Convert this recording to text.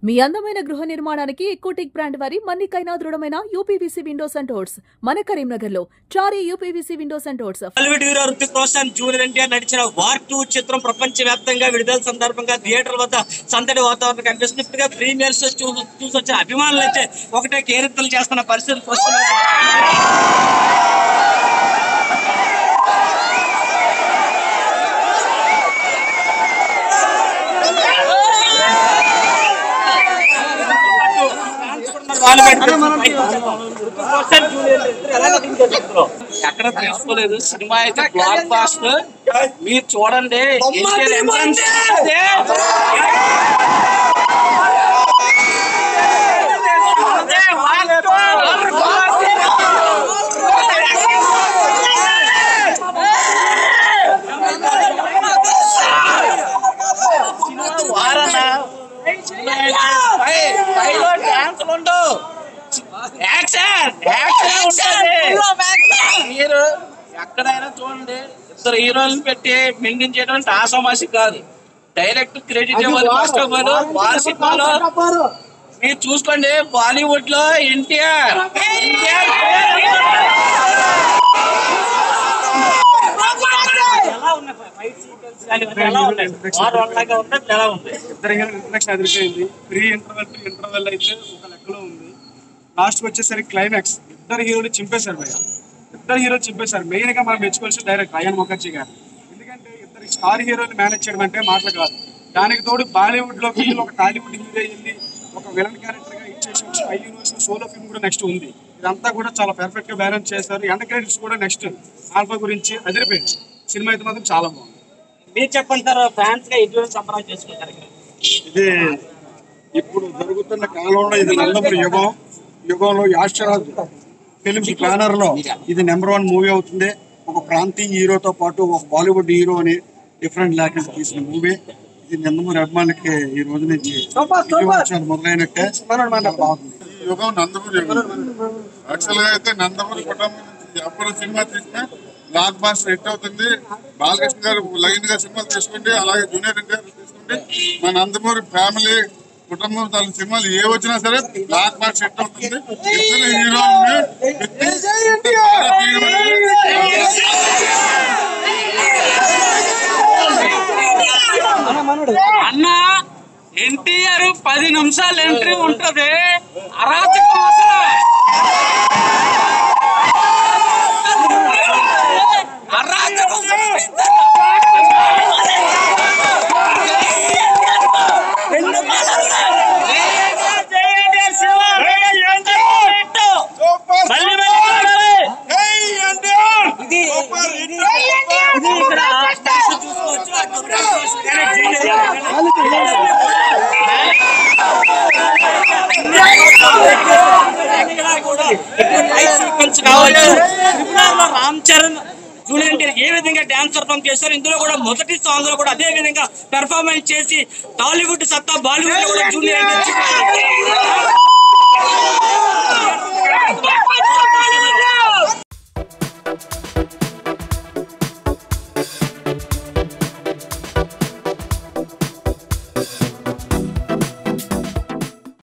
మీ అందమైన గృహ నిర్మాణానికి ఎకోటిక్ బ్రాండ్ వారి మన్నికైన దృఢమైన యూపీవీసీ విండోస్ అండ్ డోర్స్ మన కరీంనగర్ లో Chari UPVC windows and doors. Bollywood hero Hrithik Roshan junior NTR నటించిన వార్ 2 చిత్రం ప్రపంచ వ్యాప్తంగా విడుదల సందర్భంగా థియేటర్ వద్ద సందడి వాతావరణం కనిపిస్తుంది. ఇప్పటిగా ప్రీమియర్స్ చూసొచ్చిన అభిమానులు అయితే ఒకటే కేరింతలు చేస్తున్న పరిస్థితులు వస్తున్నాయి. ఎక్కడ తెలుసుకోలేదు. సినిమా అయితే బ్లాక్ బాస్టర్. మీరు చూడండి. మీరు ఎక్కడైనా చూడండి, ఇద్దరు హీరోలను పెట్టి మెయింటైన్ చేయడం ఆసామాసి కాదు. డైరెక్ట్ క్రెడిట్ ఇవ్వాలి. ఫస్ట్ ఆఫ్ ఆల్ వారి సినిమాలో మీరు చూసుకోండి. బాలీవుడ్ లో NTR pre interval to interval అయితే ఒక లెక్కలో ఉంది. లాస్ట్ వచ్చేసరికి క్లైమాక్స్ ఇద్దరు హీరోలు చింపేశారు. మెయిన్ గా మనం మెచ్చుకోవాల్సిన డైరెక్టర్ అయాన్ ముఖర్జీ గారు. ఎందుకంటే ఇద్దరు స్టార్ హీరోని మేనేజ్ చేయడం అంటే మాటలు కాదు. దానికి తోడు బాలీవుడ్ లో ఒక టాలీవుడ్ హీరో వెళ్ళి ఒక విలన్ క్యారెక్టర్ గా ఇచ్చేసి ఐ యూనివర్స్ సోలో ఫిల్మ్ కూడా నెక్స్ట్ ఉంది. ఇదంతా కూడా చాలా పర్ఫెక్ట్ గా బ్యాలెన్స్ చేశారు. ఎండ్ క్రెడిట్స్ కూడా నెక్స్ట్ ఆల్ఫా గురించి అదిరిపోయింది. సినిమా అయితే మాత్రం చాలా బాగుంది. మీరు చెప్పండి సార్, ఫ్యాన్స్ గా ఎటువంటి సంబరాలు చేసుకుంటారు? ఇది ఇప్పుడు జరుగుతున్న కాలంలో ఇది నందమూరి యుగంలో యాష్రాజ్ ఫిలిమ్స్ బ్యానర్ లో ఇది నెంబర్ 1 మూవీ అవుతుంది. ఒక ప్రాంతీయ హీరోతో పాటు ఒక బాలీవుడ్ హీరో అని డిఫరెంట్ లేకుండా తీసిన మూవీ. ఇది నందమూరి అభిమానులకి ఈ రోజు నుంచి మొదలైనట్టే బాగుంది. ఈ యుగం నందమూరి యుగం. యాక్చువల్ గా అయితే నందమూరి కుటుంబం నుంచి ఎప్పుడు సినిమా తీసినా బ్లాక్ బాస్టర్ హిట్ అవుతుంది. బాలకృష్ణ గారు లైన్ గా సినిమాలు తీసుకోండి, అలాగే జూనియర్ ఎన్టీఆర్ తీసుకోండి. మన నందమూరి ఫ్యామిలీ కుటుంబం తన సినిమాలు ఏ వచ్చినా సరే బ్లాక్ బాస్టర్ హిట్ అవుతుంది. ఇద్దరు హీరోల్ని అన్న ఎన్టీఆర్ 10 నిమిషాలు ఎంట్రీ ఉంటది. అరాచకం అసలు. రామ్ చరణ్ జూనియర్ ఎన్టీఆర్ ఏ విధంగా డాన్స్ పర్ఫార్మ్ చేస్తారు, ఇందులో కూడా మొదటి సాంగ్ లో కూడా అదే విధంగా పెర్ఫార్మెన్స్ చేసి టాలీవుడ్ సత్తా బాలీవుడ్ లో కూడా జూనియర్ ఎన్టీఆర్